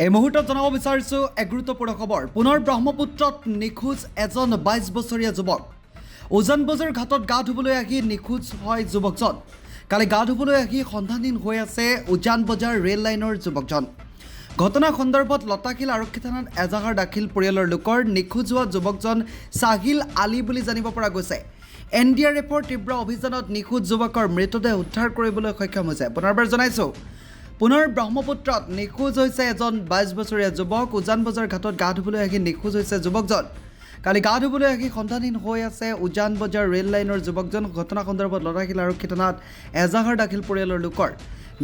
এই মুহূৰ্তত জনাব বিচাৰিছোঁ এক গুৰুত্বপূৰ্ণ খবৰ। পুনৰ ব্ৰহ্মপুত্ৰত নিখোজ এজন 22 বছৰীয়া যুৱক। উজান বজাৰ ঘাটত গা ধুবলৈ আহি নিখোজ হয় যুৱকজন। কালি গা ধুবলৈ আহি সন্ধানহীন হৈ আছে উজান বজাৰ ৰেল লাইনৰ যুৱকজন। ঘটনা সন্দৰ্ভত লতাশিল আৰক্ষী থানাত এজাহাৰ দাখিল পৰিয়ালৰ লোকৰ। নিখোজ হোৱা যুৱকজন সাহিল আলী বুলি জানিব পৰা গৈছে। NDRFৰ তীব্ৰ অভিযানত নিখোজ যুৱকৰ মৃতদেহ উদ্ধাৰ কৰিবলৈ সক্ষম হৈছে। পুনৰবাৰ জনাইছোঁ, পুনৰ ব্ৰহ্মপুত্ৰত নিখোজ হৈছে এজন 22 বছৰীয়া যুৱক। উজান বজাৰ ঘাটত গা ধুবলৈ আহি নিখোজ হৈছে যুৱকজন। কালি গা ধুবলৈ আহি সন্ধানহীন হৈ আছে উজান বজাৰ ৰেল লাইনৰ যুৱকজন। ঘটনা সন্দৰ্ভত লতাশিল আৰক্ষী থানাত এজাহাৰ দাখিল পৰিয়ালৰ লোকৰ।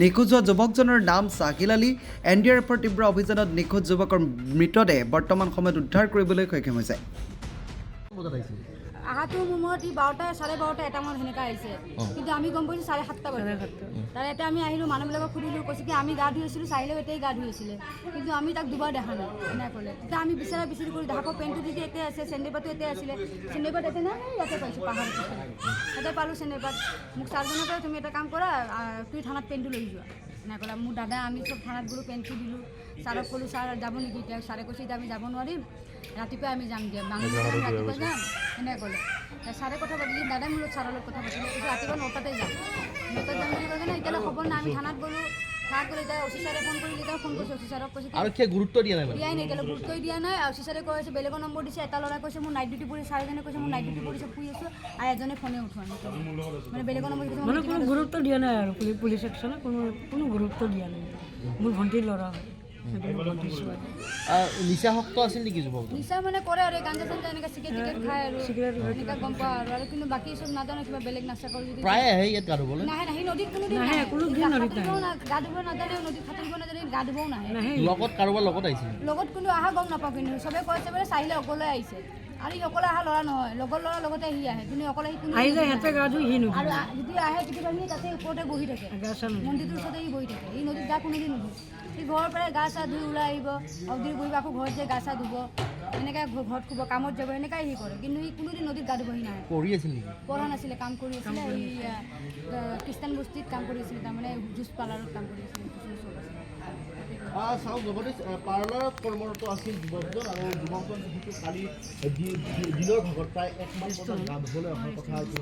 নিখোজ হোৱা যুৱকজনৰ নাম সাহিল আলী। NDRFৰ তীব্ৰ অভিযানত নিখোজ যুৱকৰ মৃতদেহ বৰ্তমান সময়ত উদ্ধাৰ কৰিবলৈ সক্ষম হৈছে। আহাটো মোমত 12টা 12:30 এটামান সেনেকা আহিছে, কিন্তু আমি গম পাইছোঁ 7:30 বজাত। তাৰ এটা আমি আহিলোঁ, মানুহবিলাকক সুধিলোঁ, কৈছে কি আমি গা ধুই আছিলোঁ, চাহিলেও এটাই গা ধুই আছিলে, কিন্তু আমি তাক দুবাৰ দেখা নাই এনেকৈ ক'লে। তেতিয়া আমি বিচাৰি কৰি ঢাকো পেণ্টটো যদি এতে আছে, চেণ্ডেলপাতো এতে আছিলে, চেণ্ডেলপাত এতে নাই, ইয়াতে পাইছোঁ পাহাৰত তাতে পালোঁ চেণ্ডেলপাত। মোক ছাৰজনে কয় তুমি এটা কাম কৰা, তুমি থানাত পেণ্টটো লৈ যোৱা এনেকৈ ক'লা। মোৰ দাদা আমি চব থানাত গ'লোঁ, পেণ্টটো দিলোঁ। ছাৰক ক'লোঁ ছাৰ যাব নেকি? এতিয়া ছাৰে কৈছে এতিয়া আমি যাব নোৱাৰিম, ৰাতিপুৱা আমি যাম দিয়া, ৰাতিপুৱা যাম এনেকৈ ক'লে। ছাৰে কথা পাতিলি, দাদাই মোৰ ছাৰৰ লগত কথা পাতিলে, কৈছে ৰাতিপুৱা 9টাতে যাম। 9টাত যাম বুলি কৈছে না, এতিয়ালৈ খবৰ নাই। আমি থানাত গ'লোঁ, থানাত গ'লে এতিয়া অচি ছাৰে ফোন কৰিলে, এতিয়া ফোন কৰিছে অচি ছাৰক, কৈছে আৰক্ষীয়ে গুৰুত্ব দিয়াই নাই এতিয়ালৈ গুৰুত্বই দিয়া নাই। অচি ছাৰে কৈছে বেলেগৰ নম্বৰ দিছে, এটা ল'ৰাই কৈছে মোৰ নাইট ডিউটি পৰিছে, ছাৰজনে কৈছে মোৰ নাইট ডিউটি পৰিছে, শুই আছোঁ, আৰু এজনে ফোনে উঠোৱা নাই, মানে বেলেগৰ নম্বৰ দিছে, মানে কোনো গুৰুত্ব দিয়া নাই আৰু পুলিচ একশ্যনে কোনো গুৰুত্ব দিয়া নাই। মোৰ ভণ্টিৰ ল'ৰা হয়, নিচাসক্ত আছিল নেকি যুৱক? নিচা মানে কৰে আৰু গাঞ্জা চাঞ্জা এনেকৈ চিগাৰেট খায় আৰু এনেকৈ গম পাওঁ আৰু কিন্তু বাকী চব নাজানো, কিবা বেলেগ নাচা কৰি যদি প্ৰায় আহে ইয়াত গা ধুবলৈ। নাহে নাহে, নদীত কোনোদিন নাহে, গা ধুব নাজানে, নদীত সাঁতুৰিব নাজানে, গা ধুবও নাহে। লগত কাৰোবাৰ লগত আহিছিল? লগত কোনো অহা গম নাপাওঁ, কিন্তু চবে কৈছে বোলে চাহিলে অকলে আহিছে, আৰু ই অকলে অহা ল'ৰা নহয়, লগৰ ল'ৰাৰ লগতে সি আহে, কিন্তু অকলে সি কোনো আহিলে সিহঁতে গা ধুই সি আৰু যদি আহে কেতিয়াবা সি তাতে ওপৰতে বহি থাকে, মন্দিৰটোৰ ওচৰতে সি বহি থাকে। সি নদীত গা কোনোদিন নুধুৱে। সি ঘৰৰ পৰাই গা চা ধুই ওলাই আহিব, অগদিৰ বহিব, আকৌ ঘৰত যায় গা চা ধুব, এনেকৈ ঘৰত শুব, কামত যাব, এনেকৈ সি কৰে, কিন্তু সি কোনোদিন নদীত গা ধুবহি নাহে। পঢ়ি আছিল নেকি? পঢ়া নাছিলে, কাম কৰি আছিলে, এই খ্ৰীষ্টান বস্তিত কাম কৰি আছিলে, তাৰমানে জুচ পাৰ্লাৰত কাম কৰি আছিলে। চাওক, লগতে পাৰ্লাৰত কৰ্মৰত আছিল যুৱকজন, আৰু যুৱকজন যিটো কালি দিনৰ ভাগত প্ৰায় 1 মান বজাত গা ধুবলৈ অহাৰ কথা আছিল।